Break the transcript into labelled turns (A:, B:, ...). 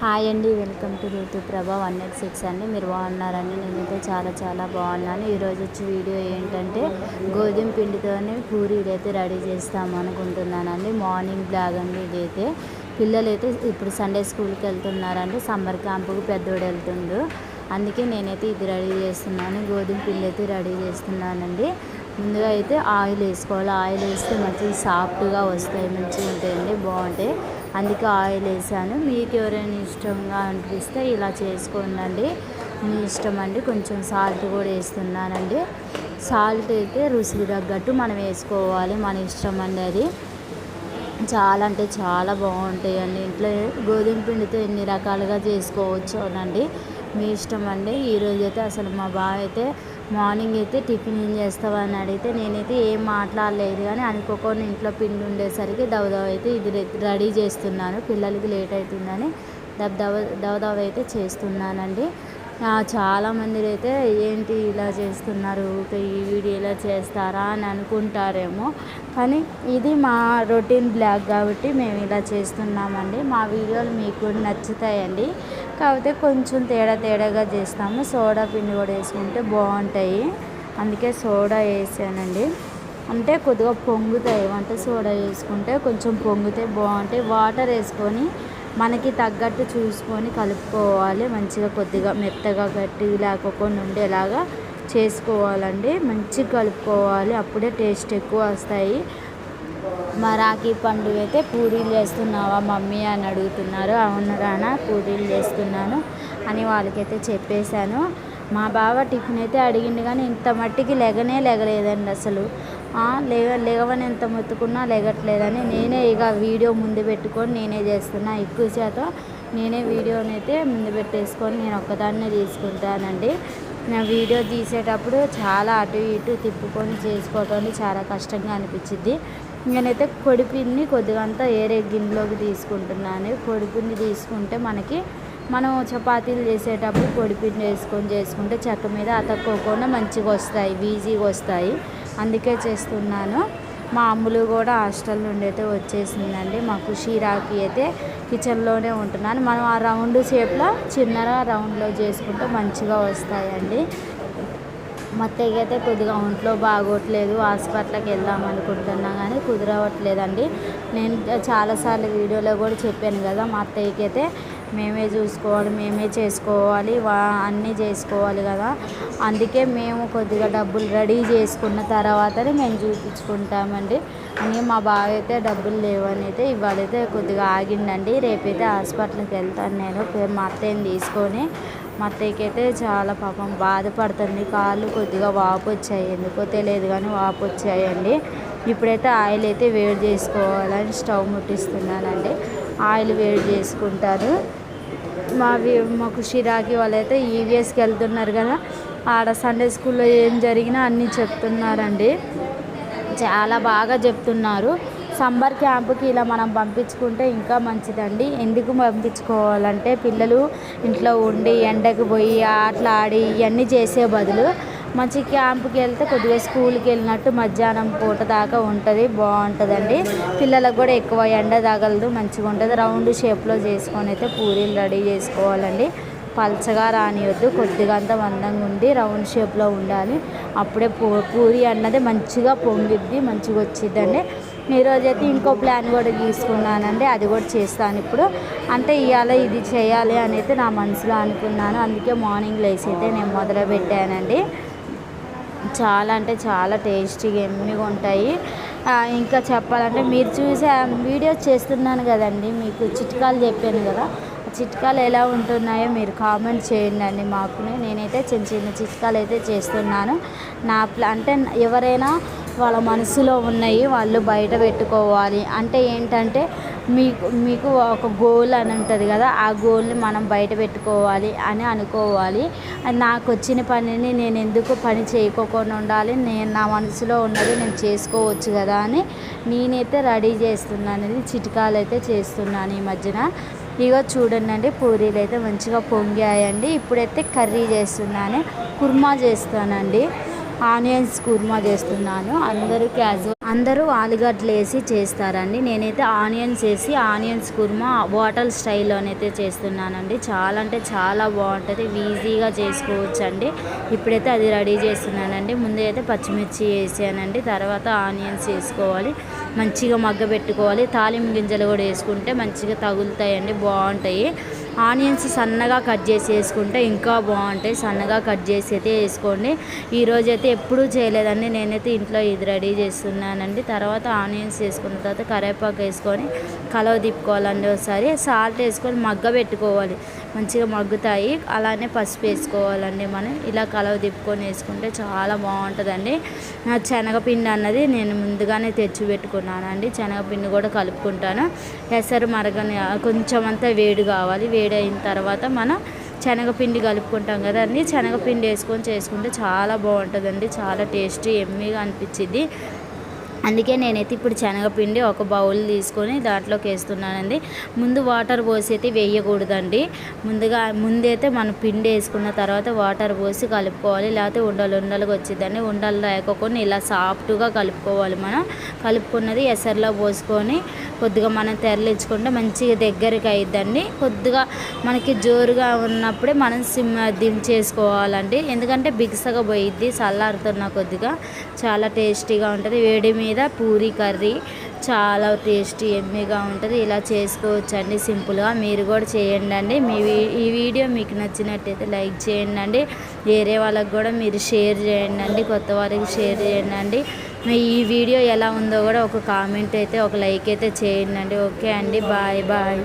A: Hi అండి, welcome to Ruthuprabha 186 అండి. మీరు బాగున్నారండి? నేనైతే చాలా బాగున్నాను. ఈరోజు వచ్చి వీడియో ఏంటంటే గోధుమ పిండితోనే పూరీలు అయితే రెడీ చేస్తాము అనుకుంటున్నానండి. మార్నింగ్ బ్లాగ్ అండి ఇదైతే. పిల్లలు అయితే ఇప్పుడు సండే స్కూల్కి వెళ్తున్నారండి. సమ్మర్ క్యాంపుకు పెద్దోడు వెళ్తుండు. అందుకే నేనైతే ఇది రెడీ చేస్తున్నాను. గోధుమ పిండి అయితే రెడీ చేస్తున్నానండి. ముందుగా అయితే ఆయిల్ వేసుకోవాలి. ఆయిల్ వేస్తే మంచిగా సాఫ్ట్గా వస్తాయి, మంచిగా ఉంటాయండి, బాగుంటాయి. అందుకే ఆయిల్ వేసాను. మీకు ఎవరైనా ఇష్టంగా అనిపిస్తే ఇలా చేసుకోండి, మీ ఇష్టం అండి. కొంచెం సాల్ట్ కూడా వేస్తున్నానండి. సాల్ట్ అయితే రుచికి తగ్గట్టు మనం వేసుకోవాలి, మన ఇష్టం అండి. అది చాలా అంటే చాలా బాగుంటాయండి. ఇంట్లో గోధుమ పిండితో ఎన్ని రకాలుగా చేసుకోవచ్చు అనండి, మీ ఇష్టం అండి. ఈరోజు అయితే అసలు మా బావ అయితే మార్నింగ్ అయితే టిఫిన్ ఏం చేస్తావని అడిగితే నేనైతే ఏం మాట్లాడలేదు, కానీ అనుకోకుండా ఇంట్లో పిండి ఉండేసరికి దవదవ అయితే ఇది రెడీ చేస్తున్నాను. పిల్లలకి లేట్ అవుతుందని దవదవ అయితే చేస్తున్నానండి. చాలామంది అయితే ఏంటి ఇలా చేస్తున్నారు, ఈ వీడియో ఇలా చేస్తారా అని అనుకుంటారేమో, కానీ ఇది మా రొటీన్ బ్లాగ్ కాబట్టి మేము ఇలా చేస్తున్నామండి. మా వీడియోలు మీకు నచ్చుతాయండి, కాకపోతే కొంచెం తేడాగా చేస్తాము. సోడా పిండి కూడా వేసుకుంటే బాగుంటాయి, అందుకే సోడా వేసానండి. అంటే కొద్దిగా పొంగుతాయి, వంట సోడా వేసుకుంటే కొంచెం పొంగుతాయి, బాగుంటాయి. వాటర్ వేసుకొని మనకి తగ్గట్టు చూసుకొని కలుపుకోవాలి. మంచిగా కొద్దిగా మెత్తగా గట్టి లేకపోకుండా ఉండేలాగా చేసుకోవాలండి. మంచిగా కలుపుకోవాలి, అప్పుడే టేస్ట్ ఎక్కువ వస్తాయి. మా రాఖీ పండుగ అయితే పూరీలు చేస్తున్నావా మమ్మీ అని అడుగుతున్నారు. అవును రానా, పూరీలు చేస్తున్నాను అని వాళ్ళకైతే చెప్పేశాను. మా బావ టిఫిన్ అయితే అడిగిండు, కానీ ఇంత మట్టికి లెగలేదండి అసలు. లేవని ఎంత మొత్తుకున్నా లెగట్లేదని నేనే ఇక వీడియో ముందు పెట్టుకొని నేనే చేస్తున్నా. ఎక్కువ శాతం నేనే వీడియోనైతే ముందు పెట్టేసుకొని నేను ఒక్కదాన్నే తీసుకుంటానండి. నా వీడియో తీసేటప్పుడు చాలా అటు ఇటు తిప్పుకొని చేసుకోవటం చాలా కష్టంగా అనిపించింది. నేనైతే పొడిపిండి కొద్దిగా అంతా ఏరే గిన్నెలోకి తీసుకుంటున్నాను. పొడిపిండి తీసుకుంటే మనం చపాతీలు చేసేటప్పుడు పొడిపిండి వేసుకొని చేసుకుంటే చెక్క మీద అతక్కోకుండా మంచిగా వస్తాయి, ఈజీగా వస్తాయి. అందుకే చేస్తున్నాను. మా అమ్ములు కూడా హాస్టల్ నుండి అయితే వచ్చేసిందండి. మా ఖుషి రాఖీ అయితే కిచెన్లోనే ఉంటున్నాను. మనం ఆ రౌండ్ షేప్లో చిన్నగా రౌండ్లో చేసుకుంటే మంచిగా వస్తాయండి. మా అత్తయ్యకి అయితే కొద్దిగా ఒంట్లో బాగోట్లేదు, హాస్పిటల్కి వెళ్దాం అనుకుంటున్నా కానీ కుదరవట్లేదండి. నేను చాలాసార్లు వీడియోలో కూడా చెప్పాను కదా, మా అత్తయ్యకి అయితే మేమే చూసుకోవాలి, మేమే చేసుకోవాలి, అన్నీ చేసుకోవాలి కదా. అందుకే మేము కొద్దిగా డబ్బులు రెడీ చేసుకున్న తర్వాతనే మేము చూపించుకుంటామండి. అని మా బావ అయితే డబ్బులు లేవని అయితే ఇవాళైతే కొద్దిగా ఆగిండండి. రేపైతే హాస్పిటల్కి వెళ్తాను నేను మా అత్తయ్యని తీసుకొని. మా అత్తయ్యకి అయితే చాలా పాపం బాధపడుతుంది. కాళ్ళు కొద్దిగా వాపు వచ్చాయి, ఎందుకో తెలియదు కానీ వాపు వచ్చాయండి. ఇప్పుడైతే ఆయిల్ అయితే వేడి చేసుకోవాలని స్టవ్ ముట్టిస్తున్నానండి. ఆయిల్ వేడి చేసుకుంటారు. మా ఖుషి రాఖీ వాళ్ళైతే ఈవీఎస్కి వెళ్తున్నారు కదా, ఆడ సండే స్కూల్లో ఏం జరిగినా అన్నీ చెప్తున్నారండి, చాలా బాగా చెప్తున్నారు. సమ్మర్ క్యాంపుకి ఇలా మనం పంపించుకుంటే ఇంకా మంచిదండి. ఎందుకు పంపించుకోవాలంటే పిల్లలు ఇంట్లో ఉండి ఎండకు పోయి ఆటలాడి ఇవన్నీ చేసే బదులు మంచి క్యాంపుకి వెళ్తే కొద్దిగా స్కూల్కి వెళ్ళినట్టు మధ్యాహ్నం పూట దాకా ఉంటుంది, బాగుంటుందండి. పిల్లలకు కూడా ఎక్కువ ఎండ తగలదు, మంచిగా ఉంటుంది. రౌండ్ షేప్లో చేసుకొని అయితే పూరీలు రెడీ చేసుకోవాలండి. పల్చగా రానివద్దు, కొద్దిగా అంత మందంగా ఉండి రౌండ్ షేప్లో ఉండాలి. అప్పుడే పూరి అన్నది మంచిగా పొంగిద్ది, మంచిగా వచ్చిద్దండి. ఈరోజైతే ఇంకో ప్లాన్ కూడా తీసుకున్నానండి, అది కూడా చేస్తాను ఇప్పుడు. అంటే ఇవాళ ఇది చేయాలి అని అయితే నా మనసులో అనుకున్నాను. అందుకే మార్నింగ్ లేసి అయితే నేను మొదలుపెట్టానండి. చాలా అంటే చాలా టేస్టీగా ఎమ్మిగా ఉంటాయి. ఇంకా చెప్పాలంటే మీరు చూసే వీడియోస్ చేస్తున్నాను కదండి, మీకు చిట్కాలు చెప్పాను కదా, చిట్కాలు ఎలా ఉంటున్నాయో మీరు కామెంట్ చేయండి అండి మాకు. నేనైతే చిన్న చిట్కాలు అయితే చేస్తున్నాను. అంటే ఎవరైనా వాళ్ళ మనసులో ఉన్నాయి వాళ్ళు బయట పెట్టుకోవాలి. అంటే ఏంటంటే మీకు ఒక గోల్ అని ఉంటుంది కదా, ఆ గోల్ని మనం బయట పెట్టుకోవాలి అని అనుకోవాలి. నాకు వచ్చిన పనిని నేను ఎందుకు పని చేయకోకుండా ఉండాలి, నా మనసులో ఉన్నది నేను చేసుకోవచ్చు కదా అని నేనైతే రెడీ చేస్తున్నాను. చిట్కాలు అయితే చేస్తున్నాను ఈ మధ్యన. ఇగో చూడండి, పూరీలు అయితే మంచిగా పొంగాయండి. ఇప్పుడైతే కర్రీ చేస్తున్నాను, కుర్మా చేస్తానండి. ఆనియన్స్ కుర్మా చేస్తున్నాను. అందరూ ఆలుగడ్డలు వేసి చేస్తారండి. నేనైతే ఆనియన్స్ వేసి ఆనియన్స్ కుర్మా హోటల్ స్టైల్లోనైతే చేస్తున్నానండి. చాలా అంటే చాలా బాగుంటుంది, ఈజీగా చేసుకోవచ్చండి. ఇప్పుడైతే అది రెడీ చేస్తున్నానండి. ముందు అయితే పచ్చిమిర్చి వేసానండి, తర్వాత ఆనియన్స్ వేసుకోవాలి, మంచిగా మగ్గబెట్టుకోవాలి. తాలింపు గింజలు కూడా వేసుకుంటే మంచిగా తగులుతాయండి, బాగుంటాయి. ఆనియన్స్ సన్నగా కట్ చేసి వేసుకుంటే ఇంకా బాగుంటాయి. సన్నగా కట్ చేసి అయితే వేసుకోండి. ఈరోజైతే ఎప్పుడూ చేయలేదండి, నేనైతే ఇంట్లో ఇది రెడీ చేస్తున్నానండి. తర్వాత ఆనియన్స్ వేసుకున్న తర్వాత కరివేపాకు వేసుకొని కలవ తిప్పుకోవాలండి. ఒకసారి సాల్ట్ వేసుకొని మగ్గబెట్టుకోవాలి, మంచిగా మగ్గుతాయి. అలానే పసుపు వేసుకోవాలండి. మనం ఇలా కలవ తిప్పుకొని వేసుకుంటే చాలా బాగుంటుందండి. శనగపిండి అన్నది నేను ముందుగానే తెచ్చి పెట్టుకున్నానండి. శనగపిండి కూడా కలుపుకుంటాను. ఎసరు మరగని కొంచెం అంతా వేడి కావాలి. వేడి అయిన తర్వాత మనం శనగపిండి కలుపుకుంటాం కదండి, శనగపిండి వేసుకొని చేసుకుంటే చాలా బాగుంటుందండి. చాలా టేస్టీ ఎమ్మీగా అనిపించింది. అందుకే నేనైతే ఇప్పుడు శనగపిండి ఒక బౌల్ తీసుకొని దాంట్లోకి వేస్తున్నానండి. ముందు వాటర్ పోసి అయితే వేయకూడదండి. ముందైతే మనం పిండి వేసుకున్న తర్వాత వాటర్ పోసి కలుపుకోవాలి, లేకపోతే ఉండలుగా వచ్చిందండి. ఉండలు లేకపోకుండా ఇలా సాఫ్ట్గా కలుపుకోవాలి. మనం కలుపుకున్నది ఎసర్లో పోసుకొని కొద్దిగా మనం తెరలించుకుంటే మంచిగా దగ్గరికి అయిద్దండి. కొద్దిగా మనకి జోరుగా ఉన్నప్పుడే మనం దించేసుకోవాలండి, ఎందుకంటే బిగుసగా పోయిద్ది. చల్లారుతున్న కొద్దిగా చాలా టేస్టీగా ఉంటుంది. వేడి మీద పూరీ కర్రీ చాలా టేస్టీ ఎమ్మీగా ఉంటుంది. ఇలా చేసుకోవచ్చండి సింపుల్గా. మీరు కూడా చేయండి. ఈ వీడియో మీకు నచ్చినట్టయితే లైక్ చేయండి. వేరే వాళ్ళకి కూడా మీరు షేర్ చేయండి, కొత్త వారికి షేర్ చేయండి. ఈ వీడియో ఎలా ఉందో కూడా ఒక కామెంట్ అయితే, ఒక లైక్ అయితే చేయండి. ఓకే అండి, బాయ్ బాయ్.